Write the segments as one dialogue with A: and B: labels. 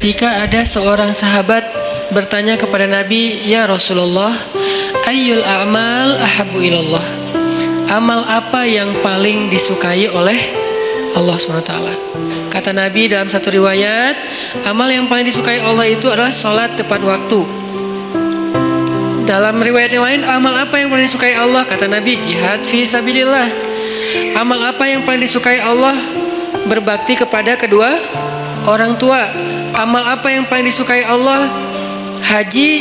A: Jika ada seorang sahabat bertanya kepada Nabi, "Ya Rasulullah, ayyul a'mal ahabbu ilallah?" Amal apa yang paling disukai oleh Allah SWT? Kata Nabi dalam satu riwayat, amal yang paling disukai Allah itu adalah sholat tepat waktu. Dalam riwayat yang lain, amal apa yang paling disukai Allah? Kata Nabi, jihad fi sabilillah. Amal apa yang paling disukai Allah? Berbakti kepada kedua orang tua. Amal apa yang paling disukai Allah? Haji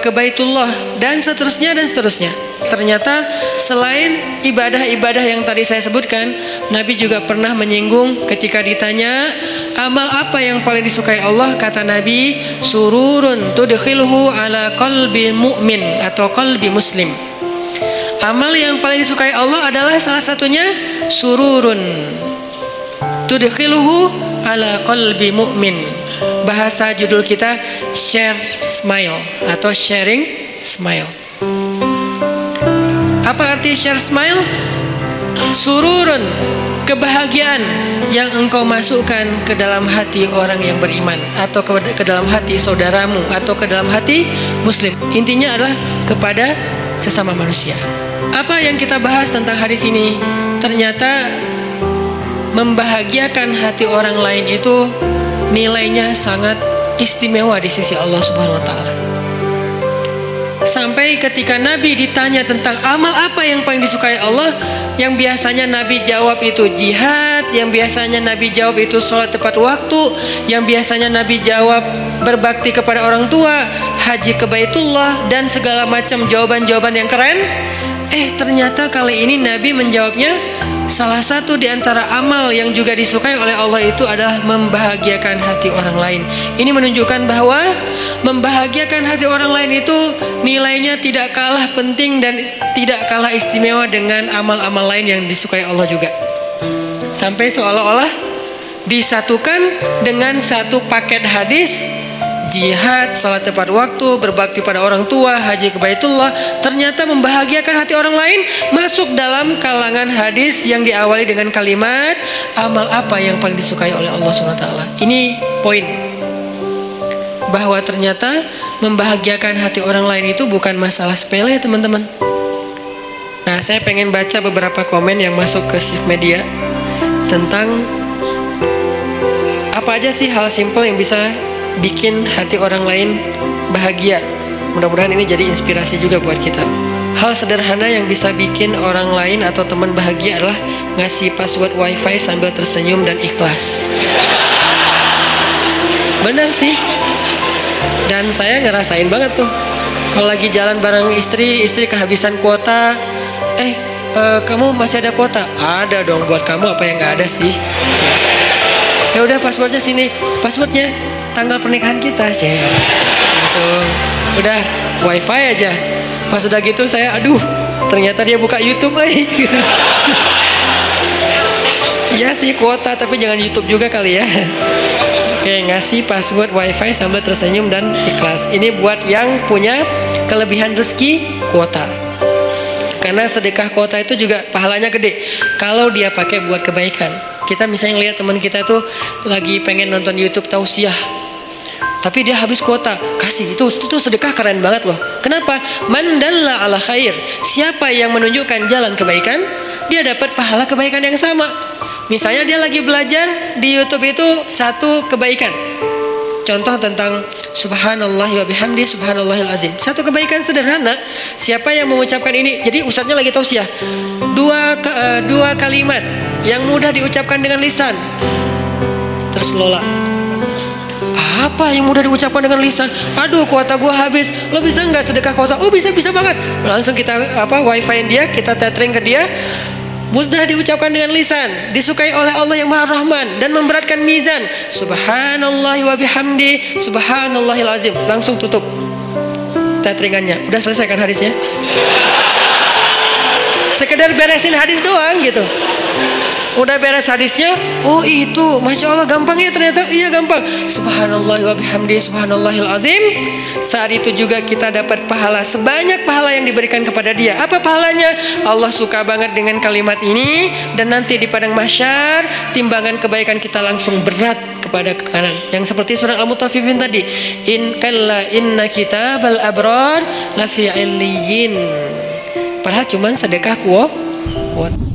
A: ke Baitullah, dan seterusnya dan seterusnya. Ternyata selain ibadah-ibadah yang tadi saya sebutkan, Nabi juga pernah menyinggung ketika ditanya amal apa yang paling disukai Allah. Kata Nabi, sururun tudkhiluhu ala qalbi mu'min atau qalbi muslim. Amal yang paling disukai Allah adalah salah satunya sururun tudkhiluhu ala qalbi mu'min. Bahasa judul kita share smile atau sharing smile. Apa arti share smile? Sururun, kebahagiaan yang engkau masukkan ke dalam hati orang yang beriman, atau ke dalam hati saudaramu, atau ke dalam hati muslim. Intinya adalah kepada sesama manusia. Apa yang kita bahas tentang hadis ini? Ternyata membahagiakan hati orang lain itu nilainya sangat istimewa di sisi Allah Subhanahu wa taala. Sampai ketika Nabi ditanya tentang amal apa yang paling disukai Allah, yang biasanya Nabi jawab itu jihad, yang biasanya Nabi jawab itu sholat tepat waktu, yang biasanya Nabi jawab berbakti kepada orang tua, haji ke Baitullah, dan segala macam jawaban-jawaban yang keren. Ternyata kali ini Nabi menjawabnya, salah satu di antara amal yang juga disukai oleh Allah itu adalah membahagiakan hati orang lain. Ini menunjukkan bahwa membahagiakan hati orang lain itu nilainya tidak kalah penting dan tidak kalah istimewa dengan amal-amal lain yang disukai Allah juga. Sampai seolah-olah disatukan dengan satu paket hadis, jihad, salat tepat waktu, berbakti pada orang tua, haji ke Baitullah. Ternyata membahagiakan hati orang lain masuk dalam kalangan hadis yang diawali dengan kalimat amal apa yang paling disukai oleh Allah SWT. Ini poin, bahwa ternyata membahagiakan hati orang lain itu bukan masalah sepele, teman-teman. Nah, saya pengen baca beberapa komen yang masuk ke shift media tentang apa aja sih hal simple yang bisa bikin hati orang lain bahagia. Mudah-mudahan ini jadi inspirasi juga buat kita. Hal sederhana yang bisa bikin orang lain atau teman bahagia adalah ngasih password wifi sambil tersenyum dan ikhlas. Benar sih. Dan saya ngerasain banget tuh, kalau lagi jalan bareng istri kehabisan kuota. Kamu masih ada kuota? Ada dong, buat kamu apa yang nggak ada sih? Ya udah, passwordnya sini. Passwordnya tanggal pernikahan kita sih. Langsung udah wifi aja. Pas udah gitu saya, ternyata dia buka YouTube gitu. Ya sih kuota, tapi jangan YouTube juga kali ya. Oke, ngasih password wifi sambil tersenyum dan ikhlas. Ini buat yang punya kelebihan rezeki kuota. Karena sedekah kuota itu juga pahalanya gede kalau dia pakai buat kebaikan. Kita misalnya lihat teman kita tuh lagi pengen nonton YouTube tausiah, tapi dia habis kuota, kasih itu sedekah keren banget loh. Kenapa? Man dalla ala khair, siapa yang menunjukkan jalan kebaikan, dia dapat pahala kebaikan yang sama. Misalnya dia lagi belajar di YouTube itu satu kebaikan, contoh tentang subhanallah wa bihamdi subhanallahil azim, satu kebaikan sederhana. Siapa yang mengucapkan ini, jadi ustadznya lagi tausiah, dua kalimat yang mudah diucapkan dengan lisan. Terus lola, apa yang mudah diucapkan dengan lisan? Kuota gua habis. Lo bisa nggak sedekah kuota? Bisa banget. Langsung kita wifi dia, kita tethering ke dia. Mudah diucapkan dengan lisan, disukai oleh Allah yang Maha Rahman dan memberatkan mizan. Subhanallah wa bihamdi subhanallahil azim. Langsung tutup tetheringannya. Udah selesai kan hadisnya? Sekedar beresin hadis doang gitu. udah beres hadisnya, oh itu, masya Allah gampang ya ternyata, iya gampang. Subhanallah wa bihamdi, subhanallahil azim. Saat itu juga kita dapat pahala sebanyak pahala yang diberikan kepada dia. Apa pahalanya? Allah suka banget dengan kalimat ini, dan nanti di padang mahsyar timbangan kebaikan kita langsung berat kepada ke kanan. Yang seperti surat Al-Mutaffifin tadi, inna kitabal abrar lafi illiyin. Padahal cuman sedekah kuat.